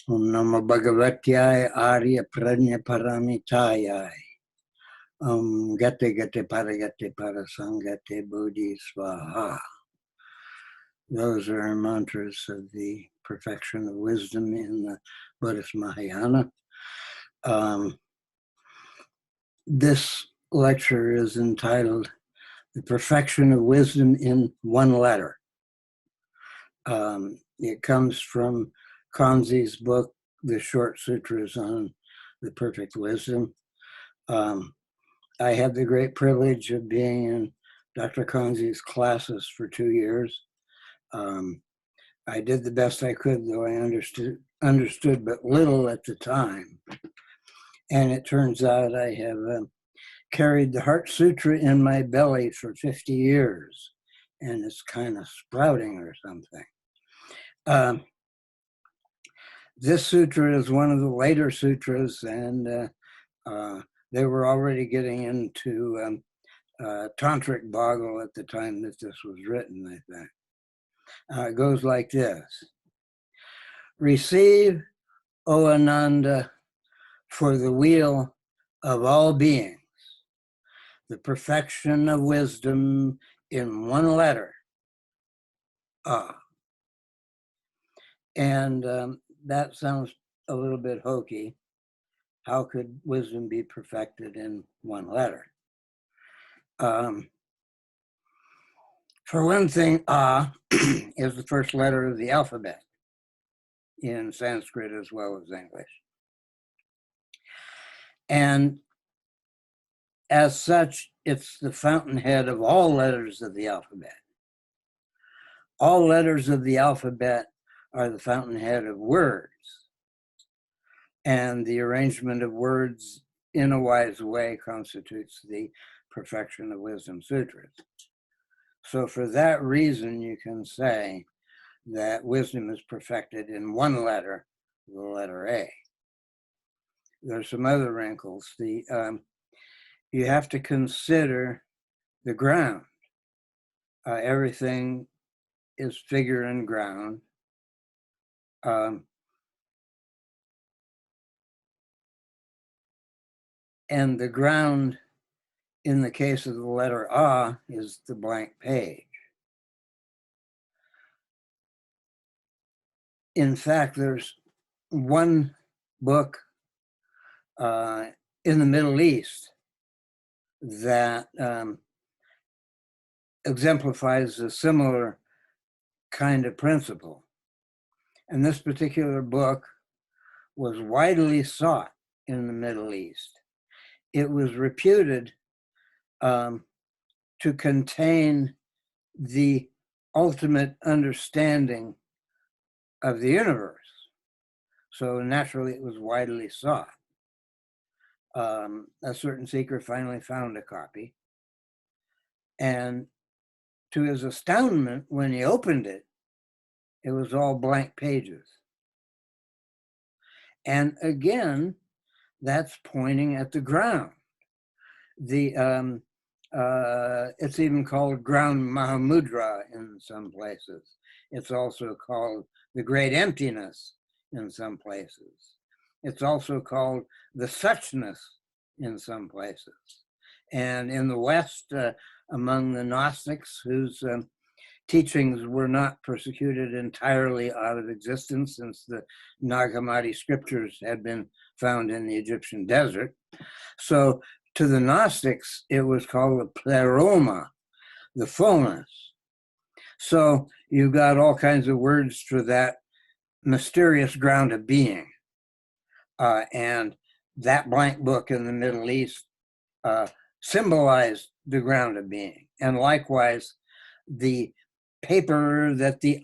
Om Namo Bhagavatyaya Arya Prajna Paramitaya. Gate Gate Paragate Parasangate Bodhi Swaha. Those are mantras of the perfection of wisdom in the Buddhist Mahayana. This lecture is entitled The Perfection of Wisdom in One Letter. It comes from Kanzi's book, The Short Sutras on the Perfect Wisdom. I had the great privilege of being in Dr. Kanzi's classes for 2 years. I did the best I could, though I understood but little at the time. And it turns out I have carried the Heart Sutra in my belly for 50 years, and it's kind of sprouting or something. This sutra is one of the later sutras, and they were already getting into Tantric Boggle at the time that this was written, I think. It goes like this. Receive, O Ananda, for the weal of all beings, the perfection of wisdom in one letter, And that sounds a little bit hokey. How could wisdom be perfected in one letter? For one thing, is the first letter of the alphabet in Sanskrit as well as English. And as such, it's the fountainhead of all letters of the alphabet. All letters of the alphabet are the fountainhead of words. And the arrangement of words in a wise way constitutes the perfection of wisdom sutras. So for that reason, you can say that wisdom is perfected in one letter, the letter A. There's some other wrinkles. You have to consider the ground. Everything is figure and ground. And the ground, in the case of the letter A, is the blank page. In fact, there's one book in the Middle East that exemplifies a similar kind of principle. And this particular book was widely sought in the Middle East. It was reputed to contain the ultimate understanding of the universe. So naturally, it was widely sought. A certain seeker finally found a copy. And to his astoundment, when he opened it, it was all blank pages. And again, that's pointing at the ground. It's even called ground Mahamudra in some places. It's also called the great emptiness in some places. It's also called the suchness in some places. And in the West, among the Gnostics, whose teachings were not persecuted entirely out of existence since the Nag Hammadi scriptures had been found in the Egyptian desert. So to the Gnostics, it was called the pleroma, the fullness. So you've got all kinds of words for that mysterious ground of being. And that blank book in the Middle East symbolized the ground of being. And likewise, the paper that the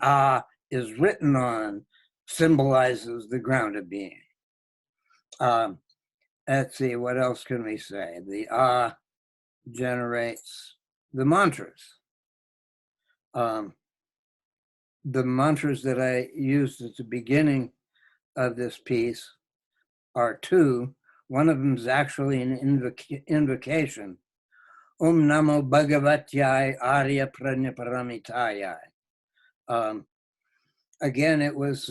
is written on symbolizes the ground of being. Let's see, what else can we say? The generates the mantras. The mantras that I used at the beginning of this piece are two. One of them is actually an invocation. Om Namo Bhagavatyaya Arya Prajna Paramitaya. Again, it was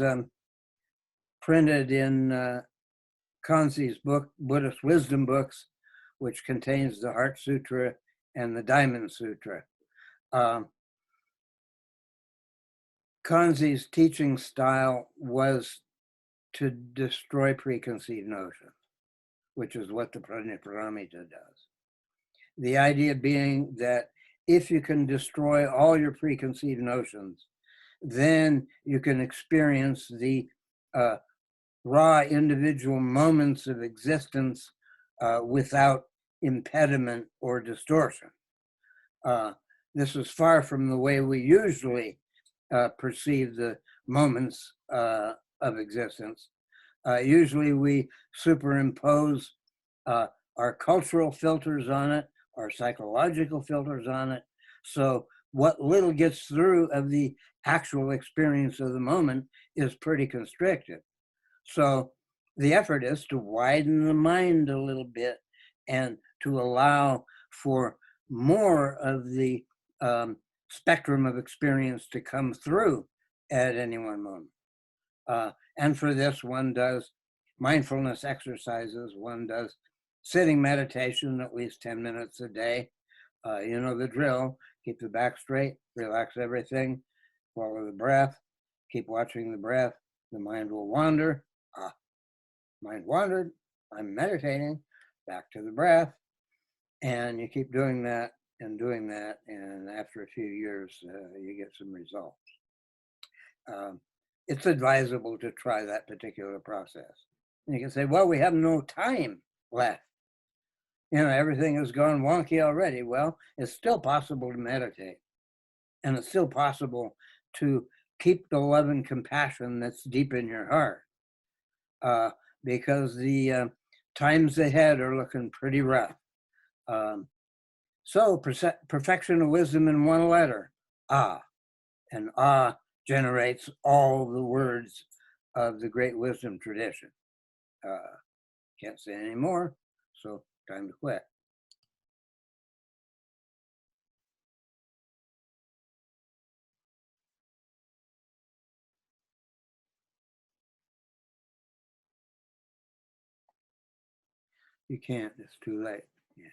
printed in Kanzi's book, Buddhist Wisdom Books, which contains the Heart Sutra and the Diamond Sutra. Kanzi's teaching style was to destroy preconceived notions, which is what the Prajnaparamita does. The idea being that if you can destroy all your preconceived notions, then you can experience the raw individual moments of existence without impediment or distortion. This is far from the way we usually perceive the moments of existence. Usually we superimpose our cultural filters on it, our psychological filters on it. So what little gets through of the actual experience of the moment is pretty constricted. So the effort is to widen the mind a little bit and to allow for more of the spectrum of experience to come through at any one moment. And for this, one does mindfulness exercises, one does sitting meditation at least 10 minutes a day. You know the drill, keep the back straight, relax everything, follow the breath, keep watching the breath, the mind will wander. Mind wandered, I'm meditating, back to the breath. And you keep doing that, and after a few years, you get some results. It's advisable to try that particular process. And you can say, well, we have no time left. You know, everything has gone wonky already. Well, it's still possible to meditate. And it's still possible to keep the love and compassion that's deep in your heart. Because the times ahead are looking pretty rough. So perfection of wisdom in one letter, ah, and ah generates all the words of the great wisdom tradition. Can't say any more, so time to quit. You can't, it's too late. Yeah.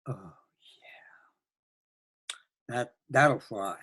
Oh, yeah. That'll fly.